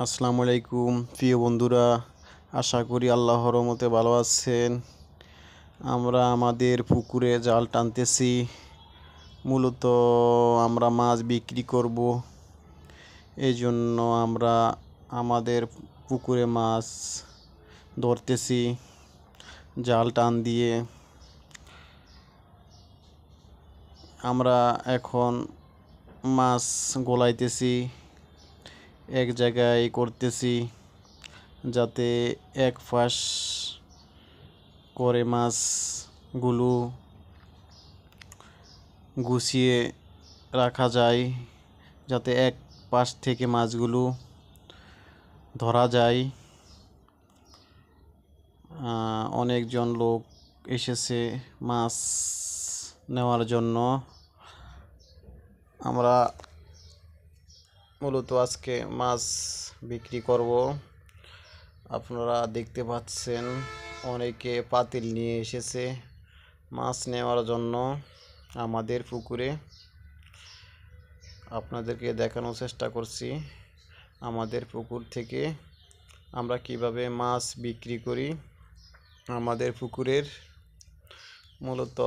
আসসালামু আলাইকুম প্রিয় বন্ধুরা, আশা করি আল্লাহর রহমতে ভালো আছেন। আমরা আমাদের পুকুরে জাল টানতেছি। মূলত আমরা মাছ বিক্রি করব, এই জন্য আমরা আমাদের পুকুরে মাছ ধরতেছি জাল টান দিয়ে। আমরা এখন মাছ গলাইতেছি, এক জায়গায় করতেছি যাতে এক পাশ করে মাছগুলো গুছিয়ে রাখা যায়, যাতে এক পাশ থেকে মাছগুলো ধরা যায়। অনেকজন লোক এসেছে মাছ নেওয়ার জন্য। আমরা মূলত আজকে মাছ বিক্রি করব। আপনারা দেখতে পাচ্ছেন অনেকে পাতিল নিয়ে এসেছে মাছ নেওয়ার জন্য আমাদের পুকুরে। আপনাদেরকে দেখানোর চেষ্টা করছি আমাদের পুকুর থেকে আমরা কিভাবে মাছ বিক্রি করি। আমাদের পুকুরের মূলত